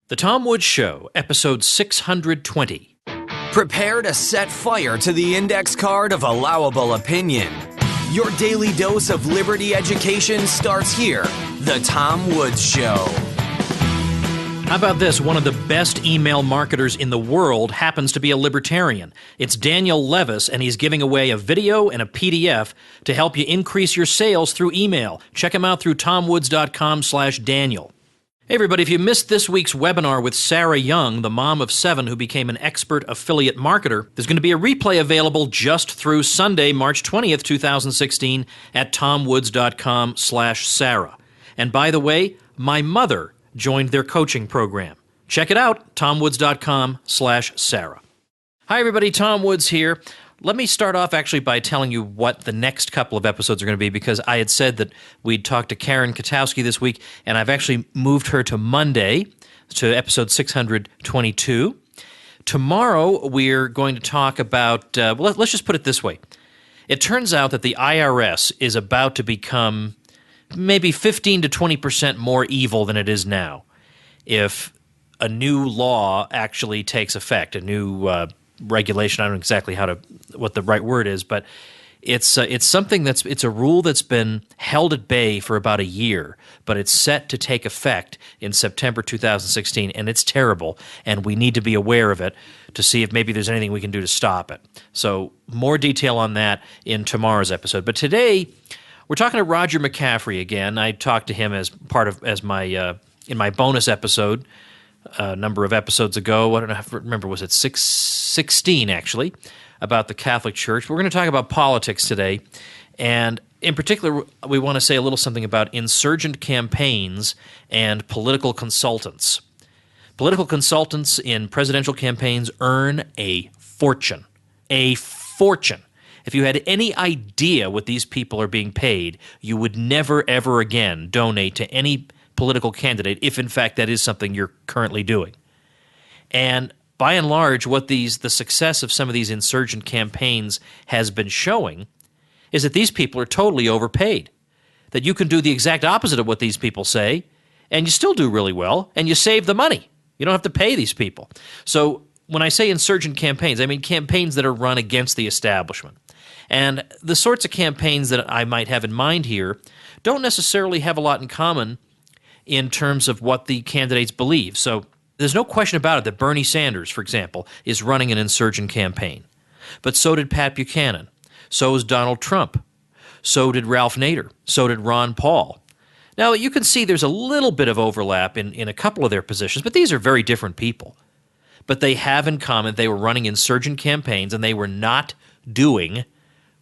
The Tom Woods Show, episode 620. Prepare to set fire to the index card of allowable opinion. Your daily dose of liberty education starts here. The Tom Woods Show. How about this? One of the best email marketers in the world happens to be a libertarian. It's Daniel Levis, and he's giving away a video and a PDF to help you increase your sales through email. Check him out through tomwoods.com/Daniel. Hey everybody, if you missed this week's webinar with Sarah Young, the mom of 7 who became an expert affiliate marketer, there's going to be a replay available just through Sunday, March 20th, 2016 at tomwoods.com/Sarah. And by the way, my mother joined their coaching program. Check it out, tomwoods.com/Sarah. Hi everybody, Tom Woods here. Let me start off actually by telling you what the next couple of episodes are going to be, because I had said that we'd talk to Karen Katowski this week, and I've actually moved her to Monday, to episode 622. Tomorrow we're going to talk about, let's just put it this way. It turns out that the IRS is about to become maybe 15 to 20% more evil than it is now if a new law actually takes effect, a new regulation. I don't know exactly what the right word is, but it's something it's a rule that's been held at bay for about a year, but it's set to take effect in September 2016, and it's terrible, and we need to be aware of it to see if maybe there's anything we can do to stop it. So more detail on that in tomorrow's episode. But today we're talking to Roger McCaffrey again. I talked to him in my bonus episode a number of episodes ago. I don't know, remember, was it 16 actually, about the Catholic Church. We're going to talk about politics today, and in particular, we want to say a little something about insurgent campaigns and political consultants. Political consultants in presidential campaigns earn a fortune. A fortune. If you had any idea what these people are being paid, you would never, ever again donate to any political candidate, if in fact that is something you're currently doing. And by and large, what the success of some of these insurgent campaigns has been showing is that these people are totally overpaid. That you can do the exact opposite of what these people say, and you still do really well, and you save the money. You don't have to pay these people. So when I say insurgent campaigns, I mean campaigns that are run against the establishment. And the sorts of campaigns that I might have in mind here don't necessarily have a lot in common in terms of what the candidates believe. So there's no question about it that Bernie Sanders, for example, is running an insurgent campaign. But so did Pat Buchanan. So is Donald Trump. So did Ralph Nader. So did Ron Paul. Now, you can see there's a little bit of overlap in a couple of their positions, but these are very different people. But they have in common they were running insurgent campaigns, and they were not doing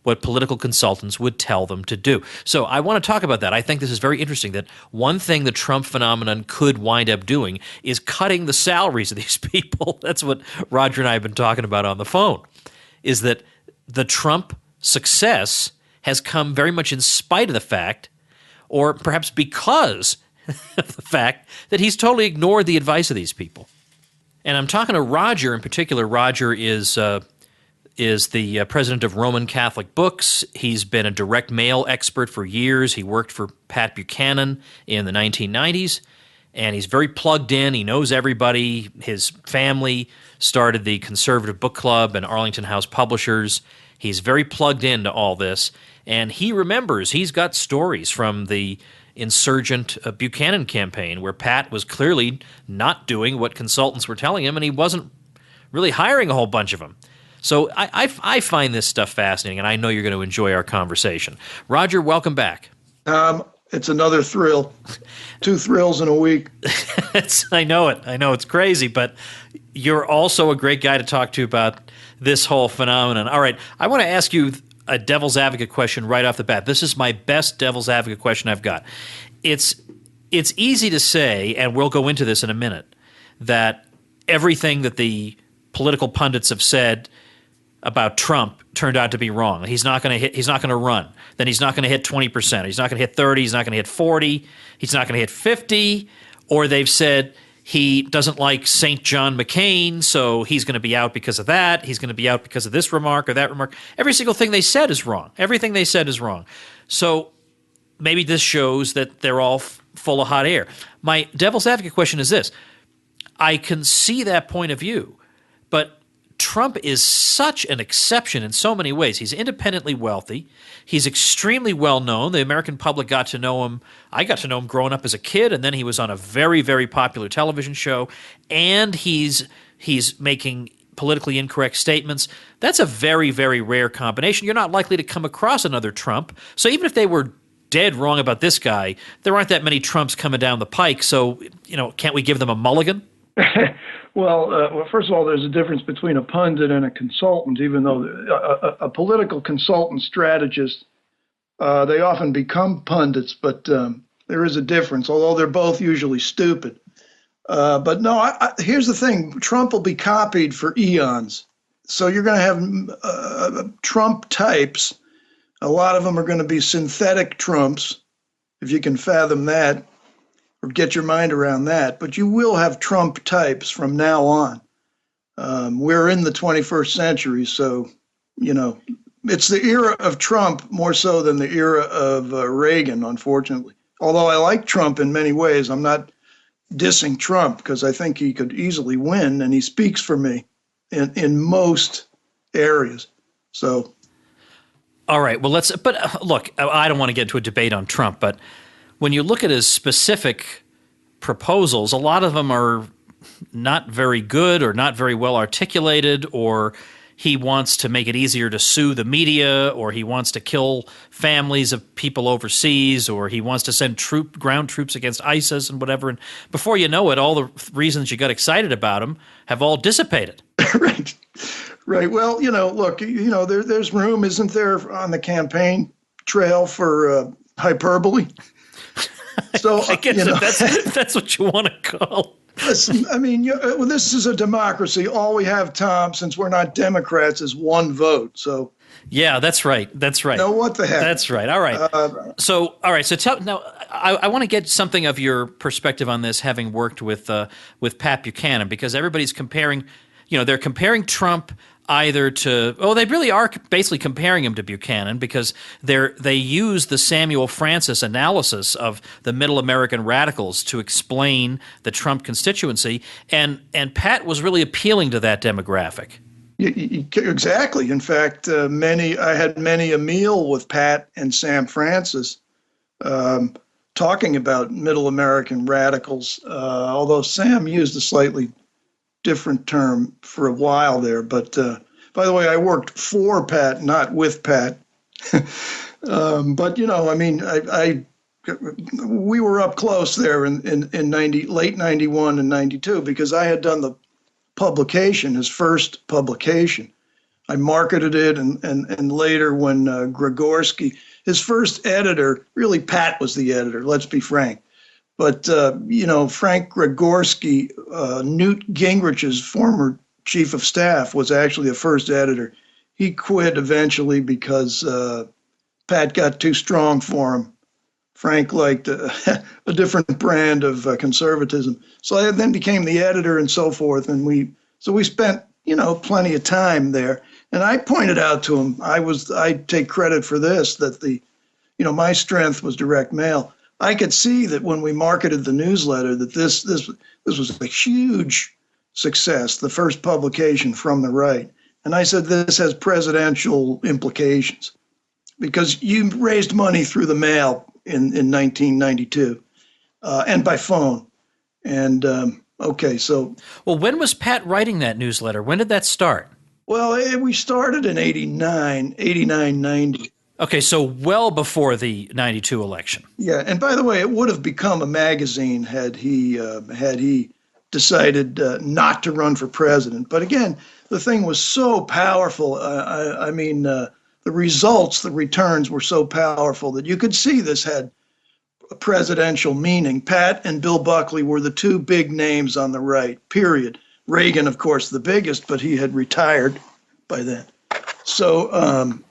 what political consultants would tell them to do. So I want to talk about that. I think this is very interesting, that one thing the Trump phenomenon could wind up doing is cutting the salaries of these people. That's what Roger and I have been talking about on the phone, is that the Trump success has come very much in spite of the fact, or perhaps because of the fact, that he's totally ignored the advice of these people. And I'm talking to Roger in particular. Roger is the president of Roman Catholic Books. He's been a direct mail expert for years. He worked for Pat Buchanan in the 1990s, and he's very plugged in. He knows everybody. His family started the Conservative Book Club and Arlington House Publishers. He's very plugged into all this, and he remembers, he's got stories from the insurgent Buchanan campaign where Pat was clearly not doing what consultants were telling him, and he wasn't really hiring a whole bunch of them. So I find this stuff fascinating, and I know you're going to enjoy our conversation. Roger, welcome back. It's another thrill. 2 thrills in a week. I know it. I know it's crazy, but you're also a great guy to talk to about this whole phenomenon. All right, I want to ask you a devil's advocate question right off the bat. This is my best devil's advocate question I've got. It's easy to say, and we'll go into this in a minute, that everything that the political pundits have said about Trump turned out to be wrong. He's not going to run. Then he's not going to hit 20%. He's not going to hit 30. He's not going to hit 40. He's not going to hit 50. Or they've said he doesn't like St. John McCain, so he's going to be out because of that. He's going to be out because of this remark or that remark. Every single thing they said is wrong. Everything they said is wrong. So maybe this shows that they're all full of hot air. My devil's advocate question is this. I can see that point of view, but Trump is such an exception in so many ways. He's independently wealthy. He's extremely well known. The American public got to know him. I got to know him growing up as a kid, and then he was on a very, very popular television show, and he's making politically incorrect statements. That's a very, very rare combination. You're not likely to come across another Trump. So even if they were dead wrong about this guy, there aren't that many Trumps coming down the pike. So, can't we give them a mulligan? Well, first of all, there's a difference between a pundit and a consultant, even though a political consultant strategist, they often become pundits, but there is a difference, although they're both usually stupid. But no, here's the thing. Trump will be copied for eons. So you're going to have Trump types. A lot of them are going to be synthetic Trumps, if you can fathom that, or get your mind around that. But you will have Trump types from now on. We're in the 21st century, so, it's the era of Trump more so than the era of Reagan, unfortunately. Although I like Trump in many ways, I'm not dissing Trump because I think he could easily win, and he speaks for me in most areas. So, all right. Well, look, I don't want to get into a debate on Trump, but when you look at his specific proposals, a lot of them are not very good or not very well articulated, or he wants to make it easier to sue the media, or he wants to kill families of people overseas, or he wants to send ground troops against ISIS and whatever. And before you know it, all the reasons you got excited about him have all dissipated. Right. Right. Well, look, there's room, isn't there, on the campaign trail for hyperbole? So I guess that's what you want to call. Listen, I mean, this is a democracy. All we have, Tom, since we're not Democrats, is one vote. So yeah, that's right. No, what the heck? That's right. All right. So tell now. I want to get something of your perspective on this, having worked with Pat Buchanan, because everybody's comparing. They're comparing Trump either to they really are basically comparing him to Buchanan, because they use the Samuel Francis analysis of the middle American radicals to explain the Trump constituency, and Pat was really appealing to that demographic. Exactly. In fact, I had many a meal with Pat and Sam Francis talking about middle American radicals, although Sam used a slightly different term for a while there. But by the way, I worked for Pat, not with Pat. But we were up close there in late 91 and 92, because I had done the publication, his first publication. I marketed it, and later when Gregorski, his first editor, really Pat was the editor, let's be frank. But, Frank Gregorski, Newt Gingrich's former chief of staff, was actually the first editor. He quit eventually because Pat got too strong for him. Frank liked a different brand of conservatism. So I then became the editor and so forth. And we spent, plenty of time there. And I pointed out to him, I take credit for this, that my strength was direct mail. I could see that when we marketed the newsletter that this was a huge success, the first publication from the right. And I said, this has presidential implications, because you raised money through the mail in 1992 and by phone. And so. Well, when was Pat writing that newsletter? When did that start? Well, we started in 89, 90. Okay, so well before the 92 election. Yeah, and by the way, it would have become a magazine had he decided not to run for president. But again, the thing was so powerful. The results, the returns were so powerful that you could see this had a presidential meaning. Pat and Bill Buckley were the two big names on the right, period. Reagan, of course, the biggest, but he had retired by then. So,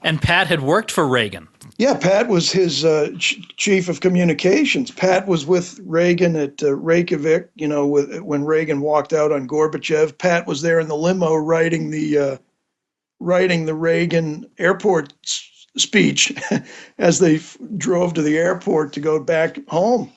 and Pat had worked for Reagan. Yeah, Pat was his chief of communications. Pat was with Reagan at Reykjavik, when Reagan walked out on Gorbachev. Pat was there in the limo writing the Reagan airport speech as they drove to the airport to go back home.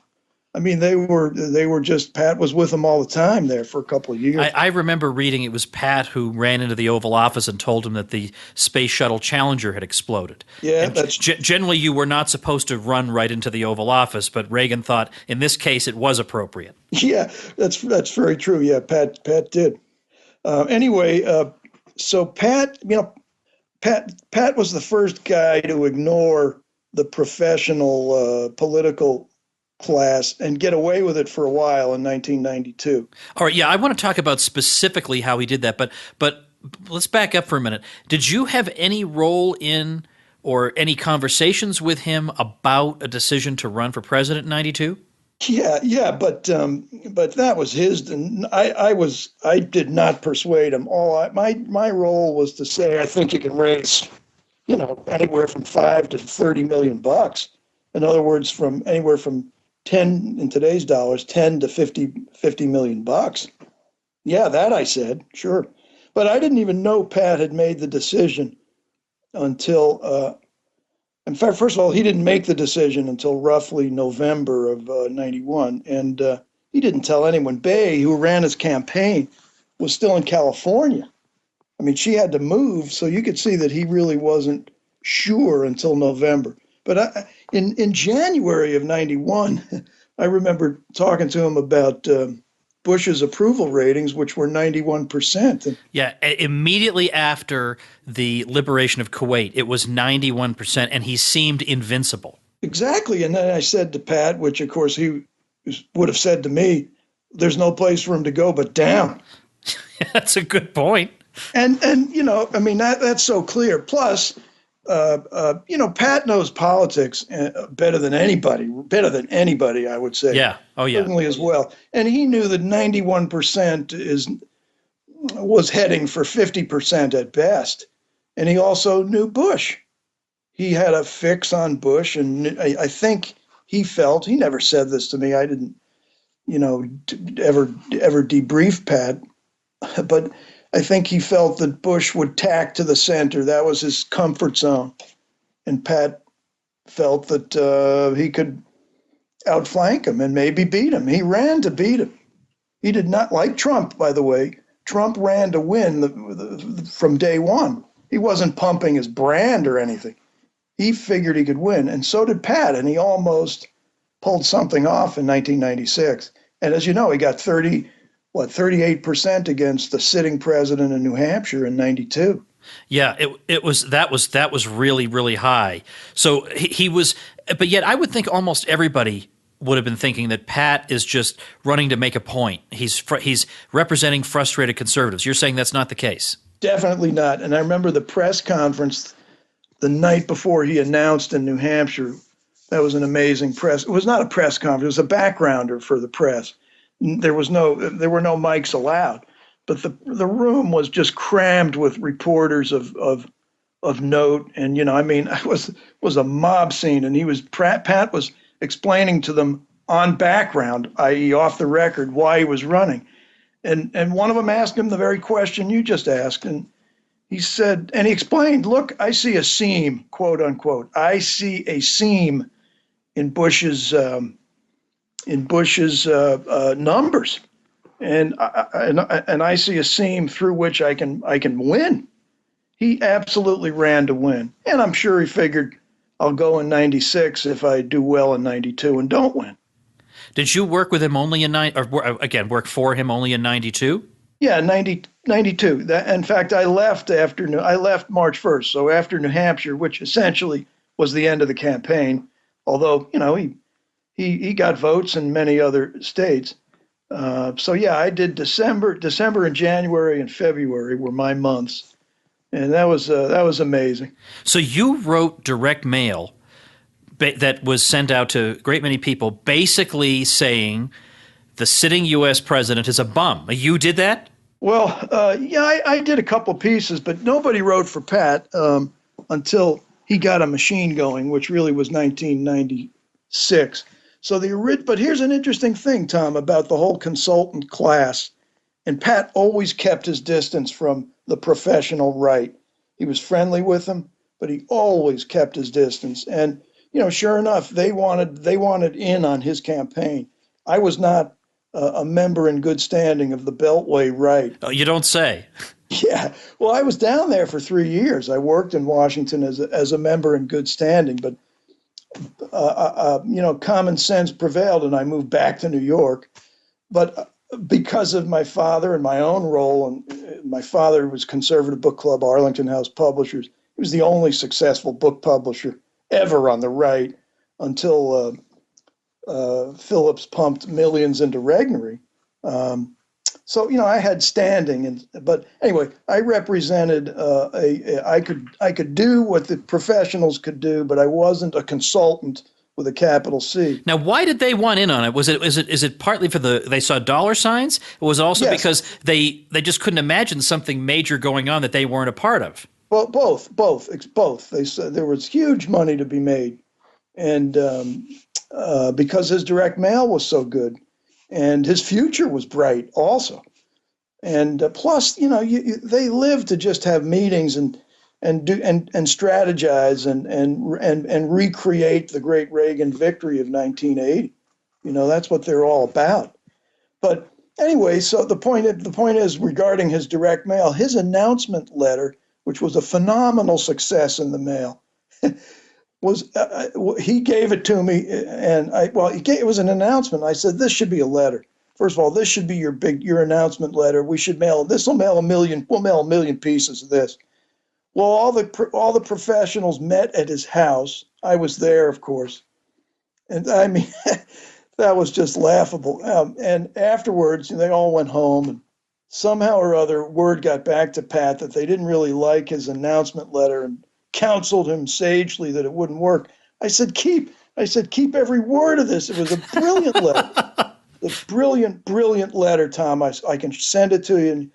I mean, they were just, Pat was with them all the time there for a couple of years. I remember reading it was Pat who ran into the Oval Office and told him that the Space Shuttle Challenger had exploded. Yeah, and that's generally you were not supposed to run right into the Oval Office, but Reagan thought in this case it was appropriate. yeah, that's very true. Yeah, Pat did. Anyway, so Pat, Pat was the first guy to ignore the professional political class and get away with it for a while in 1992. All right, yeah, I want to talk about specifically how he did that, but let's back up for a minute. Did you have any role in or any conversations with him about a decision to run for president in 92? Yeah, but that was his. I did not persuade him. My role was to say I think you can raise, anywhere from $5 to $30 million. In other words, from anywhere from 10 in today's dollars, 10 to 50 million bucks. Yeah, that I said, sure. But I didn't even know Pat had made the decision until, in fact, first of all, he didn't make the decision until roughly November of 91. And he didn't tell anyone. Bay, who ran his campaign, was still in California. I mean, she had to move, so you could see that he really wasn't sure until November. But in January of 91, I remember talking to him about Bush's approval ratings, which were 91%. Yeah, immediately after the liberation of Kuwait, it was 91%, and he seemed invincible. Exactly. And then I said to Pat, which of course he would have said to me, there's no place for him to go but down. That's a good point. And I mean, that's so clear. Plus, Pat knows politics better than anybody, I would say. Yeah. Oh, yeah. Certainly as well. And he knew that 91% was heading for 50% at best. And he also knew Bush. He had a fix on Bush, and I think he felt, he never said this to me, I didn't, ever debrief Pat, but I think he felt that Bush would tack to the center. That was his comfort zone. And Pat felt that he could outflank him and maybe beat him. He ran to beat him. He did not like Trump, by the way. Trump ran to win from day one. He wasn't pumping his brand or anything. He figured he could win, and so did Pat, and he almost pulled something off in 1996. And as you know, he got 38% against the sitting president in New Hampshire in 92. Yeah, that was really, really high. So he was, but yet I would think almost everybody would have been thinking that Pat is just running to make a point. He's representing frustrated conservatives. You're saying that's not the case? Definitely not. And I remember the press conference the night before he announced in New Hampshire. That was an amazing press. It was not a press conference. It was a backgrounder for the press. There were no mics allowed, but the room was just crammed with reporters of note. And it was a mob scene. And Pat was explaining to them on background, i.e., off the record, why he was running. And one of them asked him the very question you just asked, and he said, and he explained, "Look, I see a seam, quote unquote. I see a seam in Bush's." Numbers, and I see a seam through which I can win. He absolutely ran to win, and I'm sure he figured I'll go in 96 if I do well in 92 and don't win. Did you work with him only in work for him only in 92? Yeah, 92. In fact, I left March 1st, so after New Hampshire, which essentially was the end of the campaign. Although he got votes in many other states. So yeah, I did December and January and February were my months, and that was amazing. So you wrote direct mail that was sent out to a great many people, basically saying the sitting U.S. president is a bum. You did that? Well, yeah, I did a couple pieces, but nobody wrote for Pat until he got a machine going, which really was 1996. So but here's an interesting thing, Tom, about the whole consultant class. And Pat always kept his distance from the professional right. He was friendly with them, but he always kept his distance. And sure enough, they wanted in on his campaign. I was not a member in good standing of the Beltway right. Oh, you don't say. Yeah, well, I was down there for 3 years. I worked in Washington as a member in good standing, but common sense prevailed, and I moved back to New York. But because of my father and my own role, and my father was Conservative Book Club, Arlington House Publishers. He was the only successful book publisher ever on the right until Phillips pumped millions into Regnery. So I had standing, but anyway, I represented I could do what the professionals could do, but I wasn't a consultant with a capital C. Now, why did they want in on it? Is it partly for they saw dollar signs, or was it also Yes. because they just couldn't imagine something major going on that they weren't a part of? Well, both. It's both. They said there was huge money to be made, and because his direct mail was so good, and his future was bright also. And plus, they live to just have meetings and strategize and recreate the great Reagan victory of 1980. That's what they're all about. But anyway, so the point is regarding his direct mail, his announcement letter, which was a phenomenal success in the mail, was he gave it to me, and it was an announcement. I said, this should be a letter. First of all, this should be your announcement letter. We should mail this. We'll mail a million pieces of this. Well, all the professionals met at his house. I was there, of course, and I mean that was just laughable. And afterwards, they all went home, and somehow or other, word got back to Pat that they didn't really like his announcement letter and counseled him sagely that it wouldn't work. I said, keep every word of this. It was a brilliant letter. A brilliant letter, Tom. I can send it to you. And,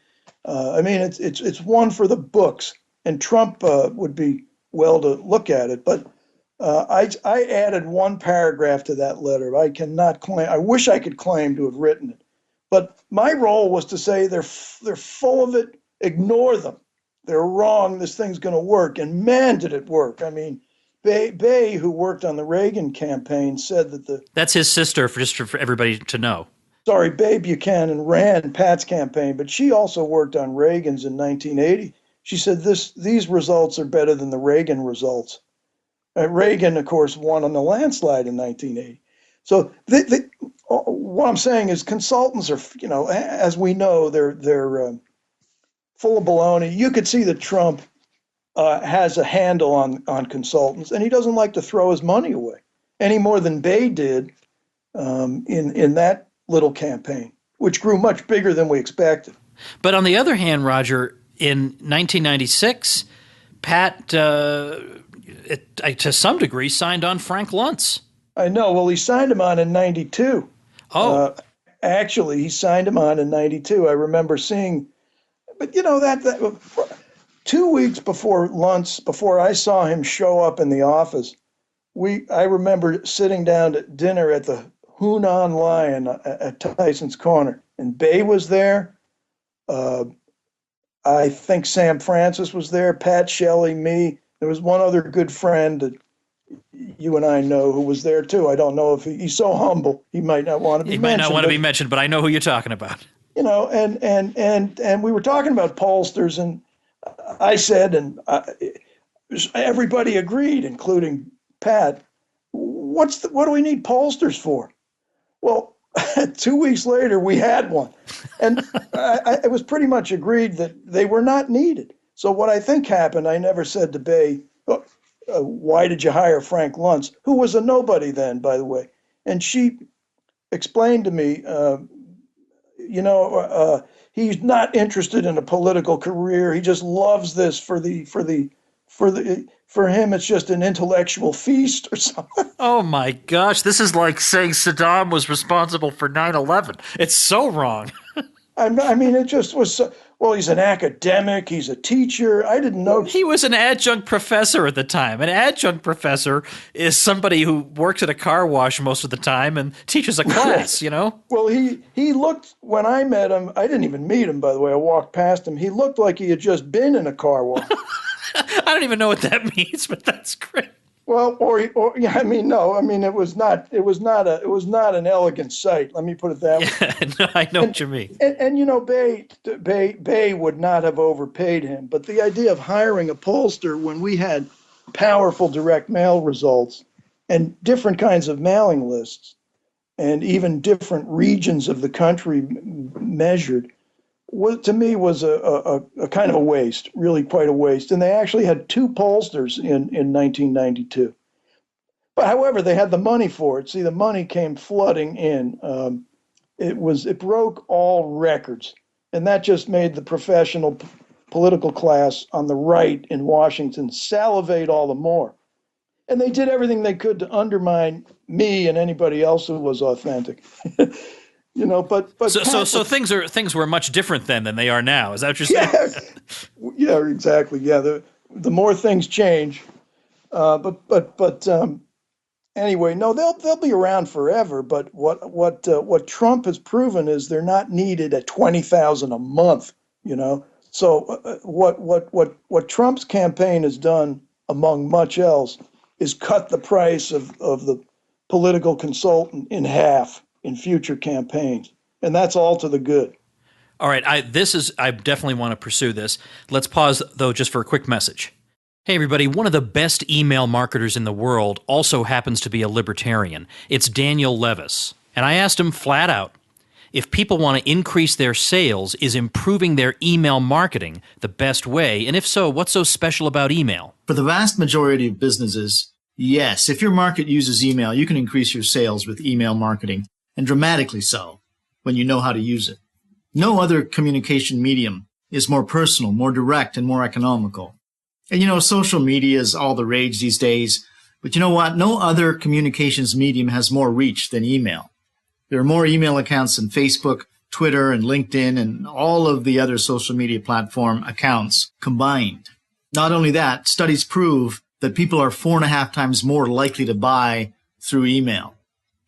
it's one for the books, and Trump would be well to look at it. But I added one paragraph to that letter. I cannot claim. I wish I could claim to have written it, but my role was to say they're full of it. Ignore them. They're wrong. This thing's going to work. And man, did it work. I mean, Bay, who worked on the Reagan campaign, said that That's his sister, for everybody to know. Sorry, Bay Buchanan ran Pat's campaign, but she also worked on Reagan's in 1980. She said these results are better than the Reagan results. Reagan, of course, won on the landslide in 1980. So what I'm saying is consultants are, as we know, they're full of baloney. You could see that Trump has a handle on consultants, and he doesn't like to throw his money away any more than Bay did in that little campaign, which grew much bigger than we expected. But on the other hand, Roger, in 1996, Pat, to some degree, signed on Frank Luntz. I know. Well, he signed him on in 92. Oh. Actually, he signed him on in 92. I remember seeing, but that 2 weeks before Luntz, before I saw him show up in the office, I remember sitting down to dinner at the Hunan Lion at Tyson's Corner, and Bay was there. I think Sam Francis was there, Pat Shelley, me. There was one other good friend that you and I know who was there too. I don't know if he's so humble he might not want to be mentioned. He might not want to be mentioned, but I know who you're talking about. And we were talking about pollsters, and I said, and everybody agreed, including Pat. What do we need pollsters for? Well, 2 weeks later, we had one. And it was pretty much agreed that they were not needed. So what I think happened, I never said to Bay, why did you hire Frank Luntz, who was a nobody then, by the way. And she explained to me, he's not interested in a political career. He just loves this for him, it's just an intellectual feast or something. Oh my gosh, this is like saying Saddam was responsible for 9/11. It's so wrong. I mean, it just was so, well, he's an academic, he's a teacher. I didn't know. He was an adjunct professor at the time. An adjunct professor is somebody who works at a car wash most of the time and teaches a class, Well, he looked, when I met him, I didn't even meet him, by the way. I walked past him. He looked like he had just been in a car wash. I don't even know what that means, but that's great. Well, or yeah, I mean, no, I mean, it was not an elegant sight. Let me put it that way. Yeah, no, I know what you mean. And you know, Bay would not have overpaid him, but the idea of hiring a pollster when we had powerful direct mail results and different kinds of mailing lists and even different regions of the country measured was, to me, was a kind of a waste, really quite a waste. And they actually had two pollsters in 1992. But however, they had the money for it. See, the money came flooding in. It broke all records, and that just made the professional political class on the right in Washington salivate all the more. And they did everything they could to undermine me and anybody else who was authentic. You know, but So things were much different then than they are now. Is that what you're saying? yeah, yeah, exactly. Yeah, the more things change, but anyway, no, they'll be around forever. But what Trump has proven is they're not needed at 20,000 a month. You know, so what Trump's campaign has done, among much else, is cut the price of the political consultant in half in future campaigns, and that's all to the good. All right, I definitely want to pursue this. Let's pause though just for a quick message. Hey everybody, one of the best email marketers in the world also happens to be a libertarian. It's Daniel Levis. And I asked him flat out, if people want to increase their sales, is improving their email marketing the best way? And if so, what's so special about email? For the vast majority of businesses, yes, if your market uses email, you can increase your sales with email marketing, and dramatically so, when you know how to use it. No other communication medium is more personal, more direct, and more economical. And you know, social media is all the rage these days, but you know what? No other communications medium has more reach than email. There are more email accounts than Facebook, Twitter, and LinkedIn, and all of the other social media platform accounts combined. Not only that, studies prove that people are 4.5 times more likely to buy through email.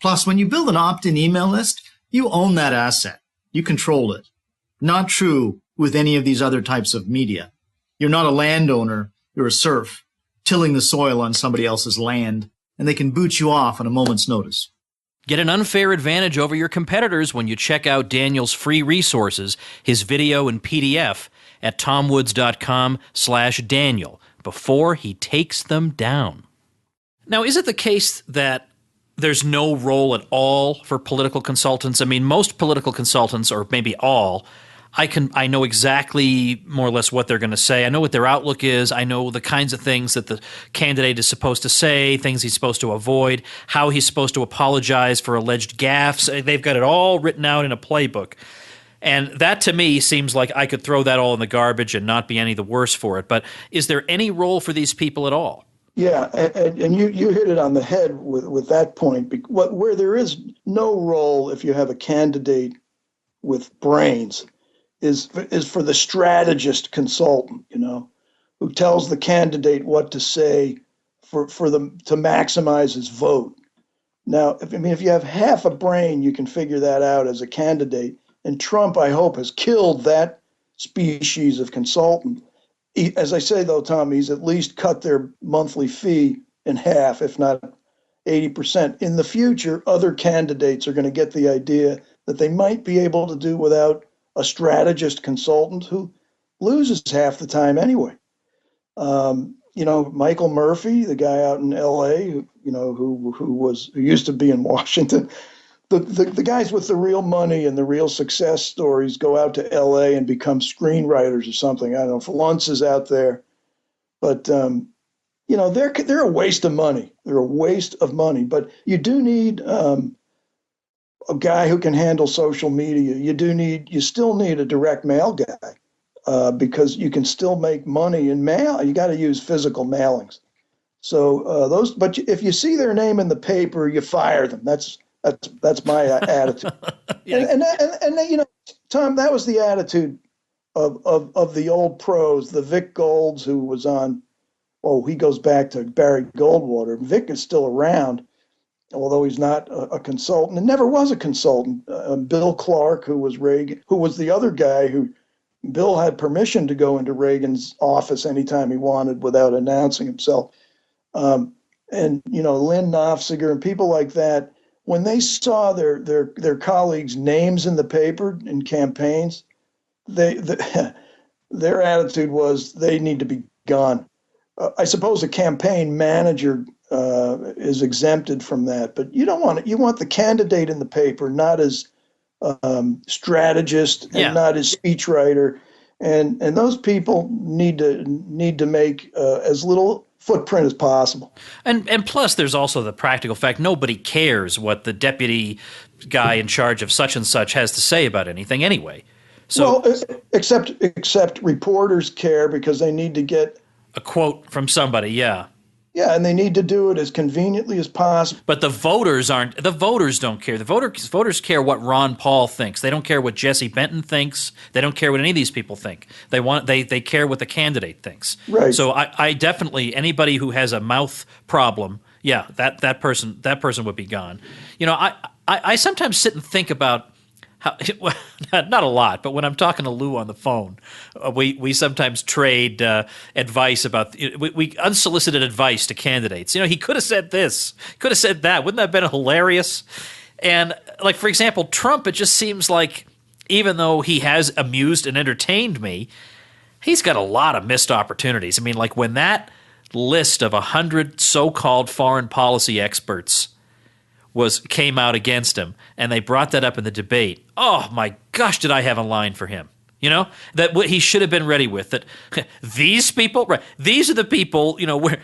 Plus, when you build an opt-in email list, you own that asset. You control it. Not true with any of these other types of media. You're not a landowner, you're a serf, tilling the soil on somebody else's land, and they can boot you off on a moment's notice. Get an unfair advantage over your competitors when you check out Daniel's free resources, his video and PDF, at tomwoods.com/Daniel before he takes them down. Now, is it the case that there's no role at all for political consultants? I mean, most political consultants, or maybe all, I know exactly more or less what they're going to say. I know what their outlook is. I know the kinds of things that the candidate is supposed to say, things he's supposed to avoid, how he's supposed to apologize for alleged gaffes. They've got it all written out in a playbook. And that to me seems like I could throw that all in the garbage and not be any the worse for it. But is there any role for these people at all? Yeah, and you hit it on the head with that point. Where there is no role if you have a candidate with brains is for the strategist consultant, you know, who tells the candidate what to say for them to maximize his vote. Now, if you have half a brain, you can figure that out as a candidate. And Trump, I hope, has killed that species of consultant. As I say, though, Tom, he's at least cut their monthly fee in half, if not 80%. In the future, other candidates are going to get the idea that they might be able to do without a strategist consultant who loses half the time anyway. You know, Michael Murphy, the guy out in L.A., who used to be in Washington. The guys with the real money and the real success stories go out to L.A. and become screenwriters or something. I don't know if Luntz is out there, but you know, they're a waste of money. They're a waste of money. But you do need a guy who can handle social media. You still need a direct mail guy because you can still make money in mail. You got to use physical mailings. So but if you see their name in the paper, you fire them. That's my attitude. Yeah. And you know, Tom, that was the attitude of the old pros, the Vic Golds, who was on. Oh, he goes back to Barry Goldwater. Vic is still around, although he's not a consultant and never was a consultant. Bill Clark, who was Reagan, who was the other guy who Bill had permission to go into Reagan's office anytime he wanted without announcing himself. and Lynn Nofziger and people like that, when they saw their colleagues' names in the paper in campaigns, their attitude was they need to be gone. I suppose a campaign manager is exempted from that, but you don't want it. You want the candidate in the paper, not as strategist and Yeah. not as speechwriter, and those people need to make as little footprint as possible. And plus, there's also the practical fact nobody cares what the deputy guy in charge of such and such has to say about anything anyway. So Well, except reporters care because they need to get, a quote from somebody, yeah. yeah, and they need to do it as conveniently as possible. But the voters aren't. The voters don't care. The voters care what Ron Paul thinks. They don't care what Jesse Benton thinks. They don't care what any of these people think. They care what the candidate thinks. Right. So I definitely, anybody who has a mouth problem, yeah, that person would be gone. I sometimes sit and think about how, not a lot, but when I'm talking to Lou on the phone, we sometimes trade advice about we unsolicited advice to candidates. He could have said this, could have said that. Wouldn't that have been hilarious? And like, for example, Trump, it just seems like even though he has amused and entertained me, he's got a lot of missed opportunities. I mean, like when that list of 100 so-called foreign policy experts came out against him, and they brought that up in the debate. Oh my gosh, did I have a line for him? That what he should have been ready with. That these people, right? These are the people. Where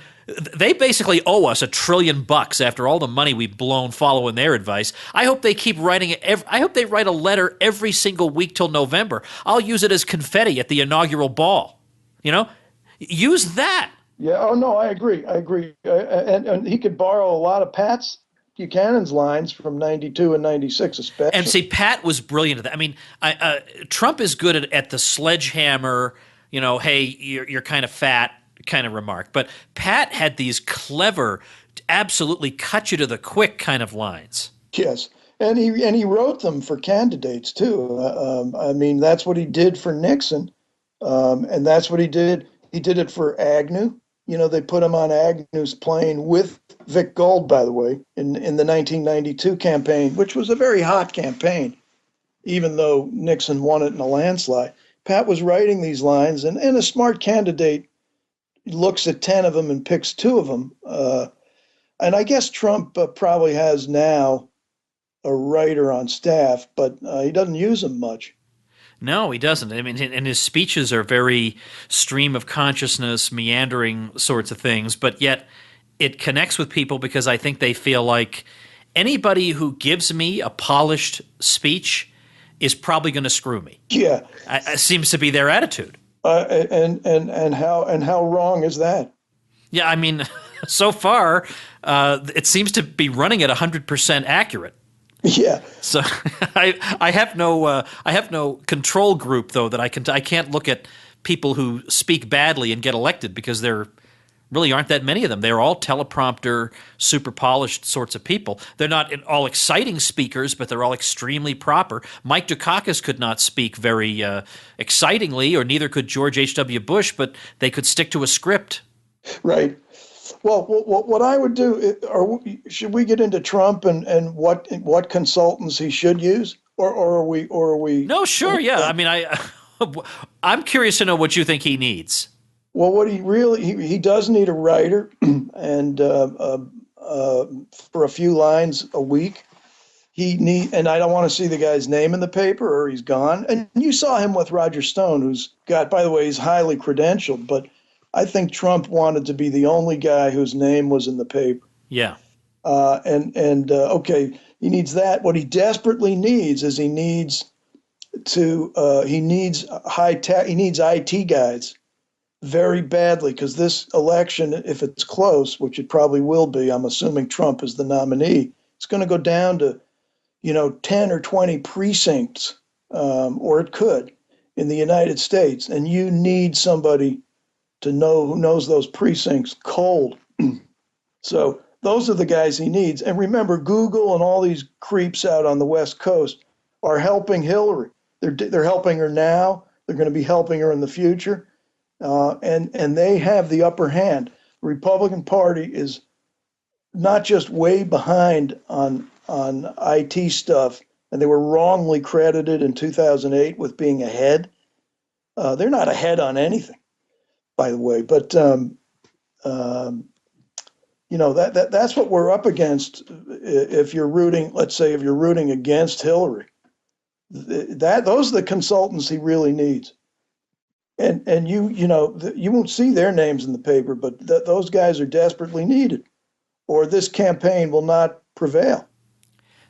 they basically owe us $1 trillion after all the money we've blown following their advice. I hope they keep writing it. I hope they write a letter every single week till November. I'll use it as confetti at the inaugural ball. Use that. Yeah. Oh no, I agree. And he could borrow a lot of Buchanan's lines from 92 and 96 especially. And see, Pat was brilliant at that. I mean, Trump is good at the sledgehammer, hey, you're kind of fat kind of remark. But Pat had these clever, absolutely cut you to the quick kind of lines. Yes. And he wrote them for candidates too. I mean, that's what he did for Nixon. And that's what he did. He did it for Agnew. They put him on Agnew's plane with Vic Gold, by the way, in the 1992 campaign, which was a very hot campaign, even though Nixon won it in a landslide. Pat was writing these lines, and a smart candidate looks at 10 of them and picks 2 of them. And I guess Trump probably has now a writer on staff, but he doesn't use them much. No, he doesn't. I mean, and his speeches are very stream of consciousness, meandering sorts of things, but yet it connects with people because I think they feel like anybody who gives me a polished speech is probably going to screw me. Yeah, it seems to be their attitude. And how wrong is that? Yeah, I mean, so far it seems to be running at 100% accurate. Yeah. So I have no control group though that I can't look at people who speak badly and get elected because there really aren't that many of them. They're all teleprompter, super polished sorts of people. They're not all exciting speakers, but they're all extremely proper. Mike Dukakis could not speak very excitingly, or neither could George H.W. Bush, but they could stick to a script. Right. Well, what I would do, should we get into Trump and what consultants he should use, or are we? No, sure, yeah. I mean, I'm curious to know what you think he needs. Well, what he does need a writer, and for a few lines a week. And I don't want to see the guy's name in the paper or he's gone. And you saw him with Roger Stone, who's got, by the way, he's highly credentialed, but I think Trump wanted to be the only guy whose name was in the paper. Yeah. Okay, he needs that. What he desperately needs is he needs IT guys very badly, because this election, if it's close, which it probably will be, I'm assuming Trump is the nominee, it's going to go down to 10 or 20 precincts, or it could, in the United States, and you need somebody to know who knows those precincts cold. So those are the guys he needs. And remember, Google and all these creeps out on the West Coast are helping Hillary. They're helping her now. They're going to be helping her in the future, and they have the upper hand. The Republican Party is not just way behind on IT stuff, and they were wrongly credited in 2008 with being ahead. They're not ahead on anything, by the way. But um, that's what we're up against. If you're rooting, let's say, if you're rooting against Hillary, those are the consultants he really needs. And you won't see their names in the paper, but those guys are desperately needed, or this campaign will not prevail.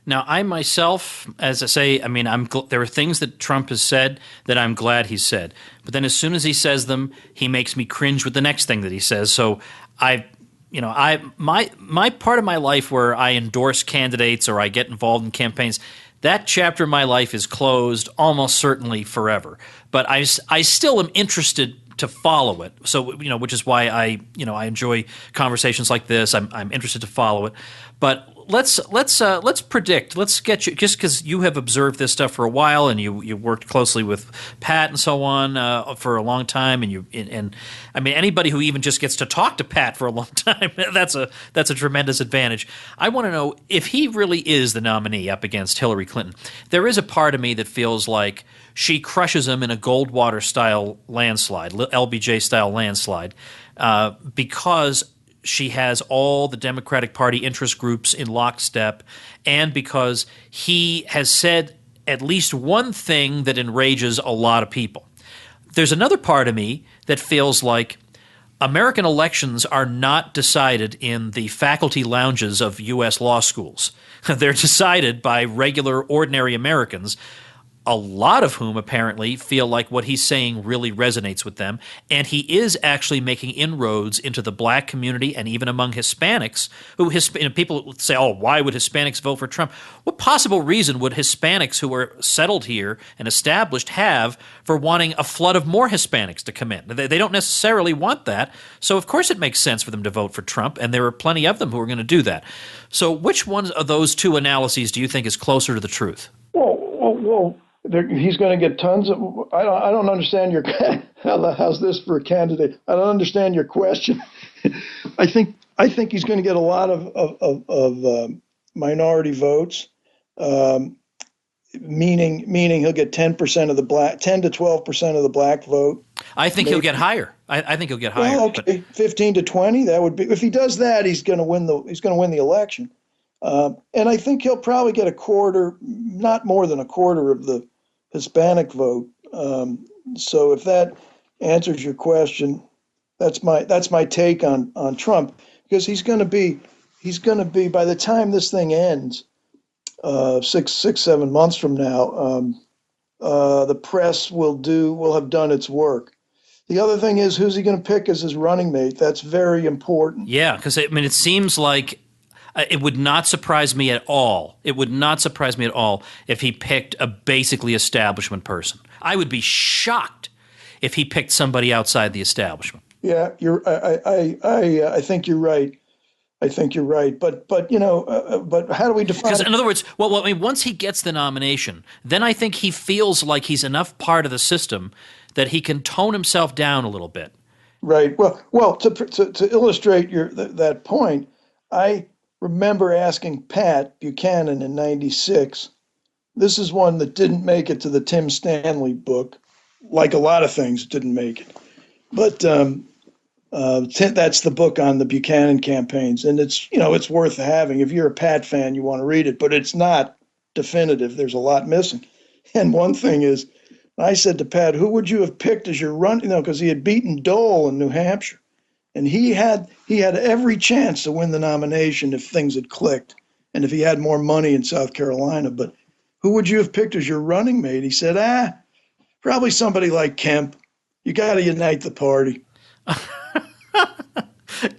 Now, I myself, as I say, I mean, there are things that Trump has said that I'm glad he said. But then as soon as he says them, he makes me cringe with the next thing that he says. So my part of my life where I endorse candidates or I get involved in campaigns, that chapter of my life is closed almost certainly forever. But I still am interested to follow it. So, which is why I enjoy conversations like this. I'm interested to follow it. But let's predict. Let's get you, just because you have observed this stuff for a while and you worked closely with Pat and so on for a long time, and I mean anybody who even just gets to talk to Pat for a long time, that's a tremendous advantage. I want to know if he really is the nominee up against Hillary Clinton. There is a part of me that feels like she crushes him in a Goldwater style landslide, LBJ style landslide, because she has all the Democratic Party interest groups in lockstep, and because he has said at least one thing that enrages a lot of people. There's another part of me that feels like American elections are not decided in the faculty lounges of U.S. law schools. They're decided by regular, ordinary Americans, a lot of whom apparently feel like what he's saying really resonates with them. And he is actually making inroads into the black community and even among Hispanics, people say, oh, why would Hispanics vote for Trump? What possible reason would Hispanics who are settled here and established have for wanting a flood of more Hispanics to come in? They don't necessarily want that. So, of course, it makes sense for them to vote for Trump. And there are plenty of them who are going to do that. So which one of those two analyses do you think is closer to the truth? Well, he's going to get tons of. I don't understand your. How's this for a candidate? I don't understand your question. I think he's going to get a lot of minority votes, meaning he'll get 10% of the black, 10 to 12% of the black vote. I think he'll get higher. I think he'll get higher. Well, okay, 15 to 20. That would be, if he does that, he's going to win the election. And I think he'll probably get a quarter, not more than a quarter of the Hispanic vote. So if that answers your question, that's my take on Trump, because he's going to be by the time this thing ends, 7 months from now, the press will have done its work. The other thing is, who's he going to pick as his running mate? That's very important. Yeah, because it seems like it would not surprise me at all. It would not surprise me at all if he picked a basically establishment person. I would be shocked if he picked somebody outside the establishment. Yeah, I think you're right. I think you're right. But how do we define? Because in other words, I mean, once he gets the nomination, then I think he feels like he's enough part of the system that he can tone himself down a little bit. Right. Well, to illustrate that point, I remember asking Pat Buchanan in '96. This is one that didn't make it to the Tim Stanley book, like a lot of things didn't make it. But that's the book on the Buchanan campaigns, and it's worth having. If you're a Pat fan, you want to read it, but it's not definitive. There's a lot missing. And one thing is, I said to Pat, who would you have picked as your run? Because he had beaten Dole in New Hampshire. And he had every chance to win the nomination if things had clicked and if he had more money in South Carolina. But who would you have picked as your running mate? He said, probably somebody like Kemp. You got to unite the party.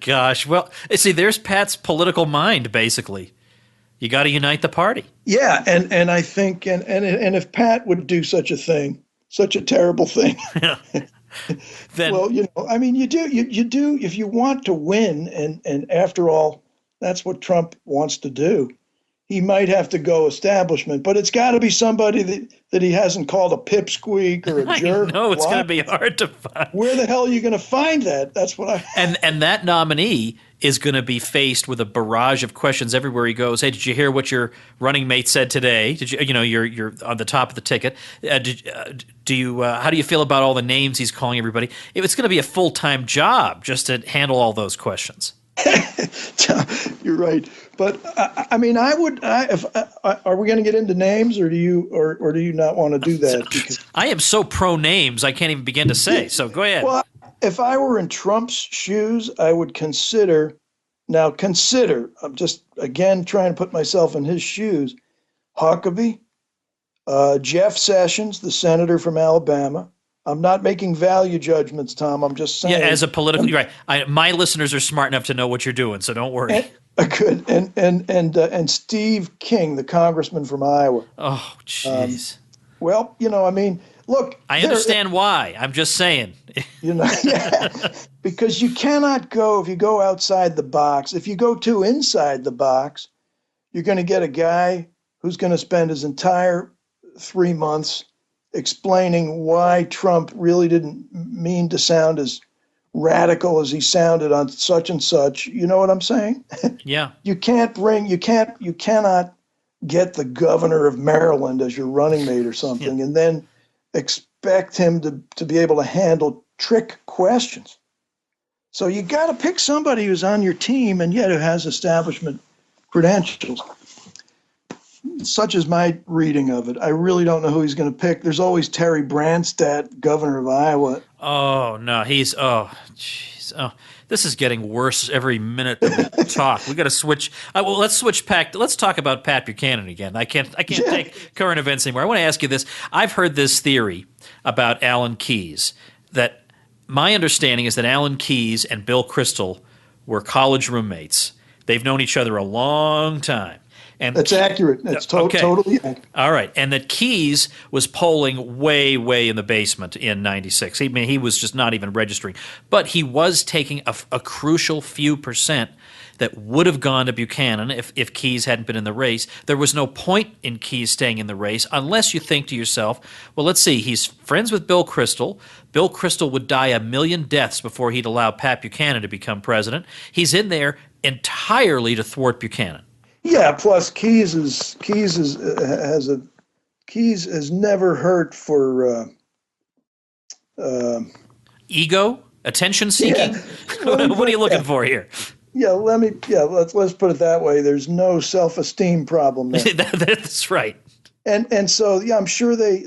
Gosh, well, see, there's Pat's political mind, basically. You got to unite the party. Yeah, and I think, and if Pat would do such a thing, such a terrible thing, then, well, I mean, you do if you want to win, and after all, that's what Trump wants to do. he might have to go establishment, but it's got to be somebody that he hasn't called a pipsqueak or a jerk. I know it's going to be hard to find. Where the hell are you going to find that? That's what I. And that nominee is going to be faced with a barrage of questions everywhere he goes. Hey, did you hear what your running mate said today? Did you're on the top of the ticket? How do you feel about all the names he's calling everybody? It's going to be a full-time job just to handle all those questions. You're right, but I mean, are we going to get into names, or do you not want to do that? Because, I am so pro names, I can't even begin to say. So go ahead. well, if I were in Trump's shoes, I would consider. I'm just again trying to put myself in his shoes. Huckabee, Jeff Sessions, the senator from Alabama. I'm not making value judgments, Tom. I'm just saying. Yeah, as a political, you're right. My listeners are smart enough to know what you're doing, so don't worry. Good. And Steve King, the congressman from Iowa. Oh, jeez. Well, I mean, look. I understand why. I'm just saying. Because you cannot go, if you go outside the box, if you go too inside the box, you're going to get a guy who's going to spend his entire 3 months explaining why Trump really didn't mean to sound as radical as he sounded on such and such. You know what I'm saying? Yeah. You cannot get the governor of Maryland as your running mate or something, and then expect him to be able to handle trick questions. So you got to pick somebody who's on your team and yet who has establishment credentials. Such is my reading of it. I really don't know who he's going to pick. There's always Terry Branstad, governor of Iowa. Oh, no, jeez. Oh, this is getting worse every minute that we talk. We got to switch. Well, let's switch back. Let's talk about Pat Buchanan again. I can't take current events anymore. I want to ask you this. I've heard this theory about Alan Keyes, that my understanding is that Alan Keyes and Bill Kristol were college roommates. They've known each other a long time. And that's accurate. That's totally accurate. All right. And that Keyes was polling way, way in the basement in 96. He was just not even registering. But he was taking a crucial few percent that would have gone to Buchanan if Keyes hadn't been in the race. There was no point in Keyes staying in the race unless you think to yourself, well, let's see, he's friends with Bill Kristol. Bill Kristol would die 1 million deaths before he'd allow Pat Buchanan to become president. He's in there entirely to thwart Buchanan. Yeah. Plus, Keyes has never hurt for ego, attention seeking. Yeah. What are you looking for here? Yeah. Let's put it that way. There's no self-esteem problem there. That's right. And so I'm sure they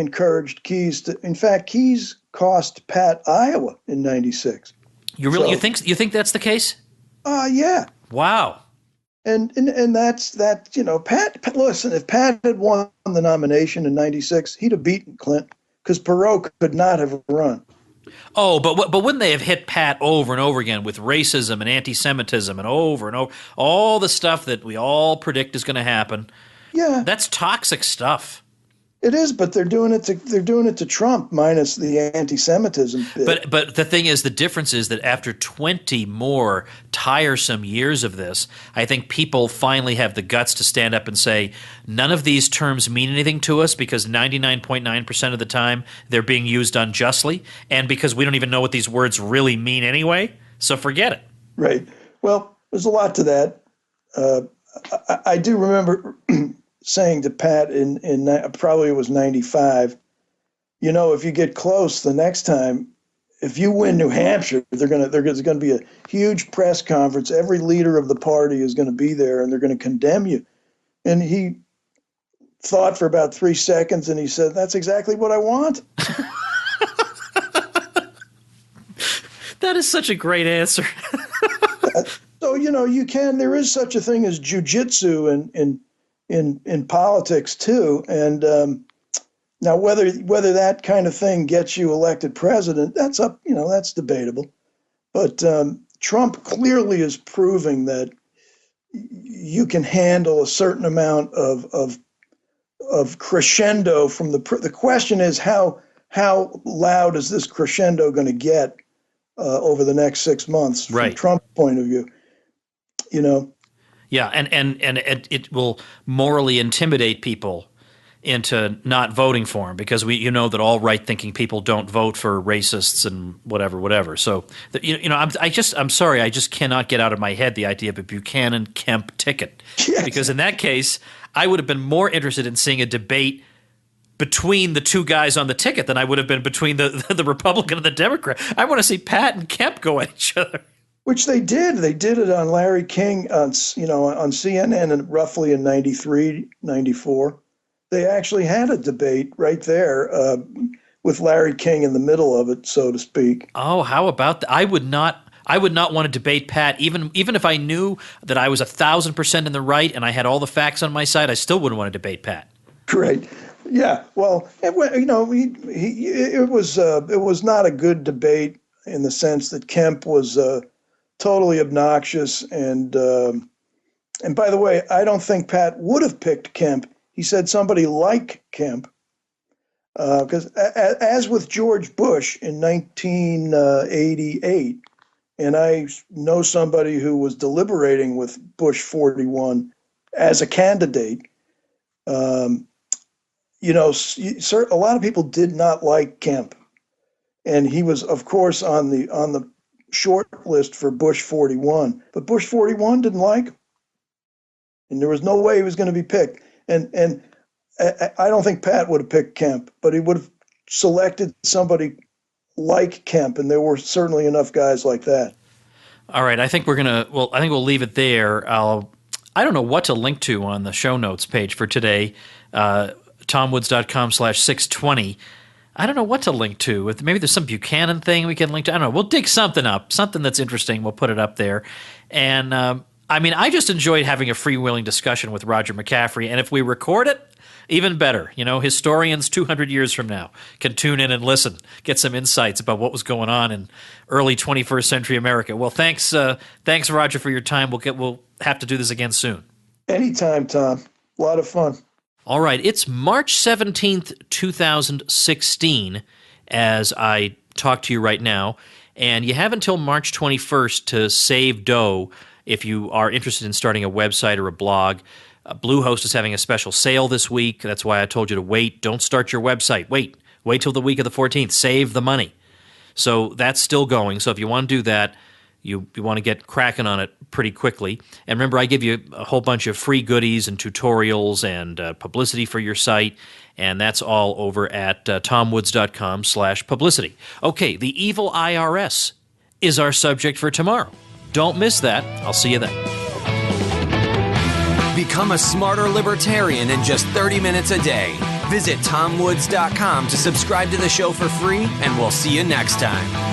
encouraged Keyes to. In fact, Keyes cost Pat Iowa in '96. You think that's the case? Yeah. Wow. And that's that. Pat. Listen, if Pat had won the nomination in '96, he'd have beaten Clinton because Perot could not have run. Oh, but wouldn't they have hit Pat over and over again with racism and anti-Semitism and over all the stuff that we all predict is going to happen? Yeah, that's toxic stuff. It is, but they're doing it to Trump minus the anti-Semitism bit. But the thing is, the difference is that after 20 more tiresome years of this, I think people finally have the guts to stand up and say, none of these terms mean anything to us because 99.9% of the time they're being used unjustly, and because we don't even know what these words really mean anyway, so forget it. Right. Well, there's a lot to that. I do remember saying to Pat in probably it was 95, if you get close the next time, if you win New Hampshire, there's going to be a huge press conference. Every leader of the party is going to be there, and they're going to condemn you. And he thought for about 3 seconds, and he said, "That's exactly what I want." That is such a great answer. So there is such a thing as jujitsu in politics too, and now whether that kind of thing gets you elected president, that's up. That's debatable. But Trump clearly is proving that you can handle a certain amount of crescendo from the question is how loud is this crescendo going to get over the next 6 months from right. Trump's point of view. Yeah, and it will morally intimidate people into not voting for him because you know that all right-thinking people don't vote for racists and whatever. So I'm sorry, I just cannot get out of my head the idea of a Buchanan Kemp ticket. Yes. Because in that case, I would have been more interested in seeing a debate between the two guys on the ticket than I would have been between the Republican and the Democrat. I want to see Pat and Kemp go at each other. Which they did. They did it on Larry King on CNN and roughly in 93, 94. They actually had a debate right there with Larry King in the middle of it, so to speak. Oh, how about that? I would not want to debate Pat, even if I knew that I was 1,000% in the right and I had all the facts on my side. I still wouldn't want to debate Pat. Great. Yeah. Well, it was not a good debate in the sense that Kemp was totally obnoxious, and by the way, I don't think Pat would have picked Kemp. He said somebody like Kemp, because as with George Bush in 1988, and I know somebody who was deliberating with Bush 41 as a candidate. A lot of people did not like Kemp, and he was, of course, on the short list for Bush 41. But Bush 41 didn't like him, and there was no way he was going to be picked. And I don't think Pat would have picked Kemp, but he would have selected somebody like Kemp, and there were certainly enough guys like that. All right, I think we'll leave it there. I don't know what to link to on the show notes page for today. TomWoods.com/620. I don't know what to link to. Maybe there's some Buchanan thing we can link to. I don't know. We'll dig something up, something that's interesting. We'll put it up there. And I just enjoyed having a freewheeling discussion with Roger McCaffrey. And if we record it, even better. Historians 200 years from now can tune in and listen, get some insights about what was going on in early 21st century America. Well, thanks, Roger, for your time. We'll have to do this again soon. Anytime, Tom. A lot of fun. All right, it's March 17th, 2016, as I talk to you right now, and you have until March 21st to save dough if you are interested in starting a website or a blog. Bluehost is having a special sale this week. That's why I told you to wait. Don't start your website. Wait till the week of the 14th. Save the money. So that's still going. So if you want to do that, you want to get cracking on it pretty quickly. And remember, I give you a whole bunch of free goodies and tutorials and publicity for your site, and that's all over at tomwoods.com/publicity. Okay, the evil IRS is our subject for tomorrow. Don't miss that. I'll see you then. Become a smarter libertarian in just 30 minutes a day. Visit tomwoods.com to subscribe to the show for free, and we'll see you next time.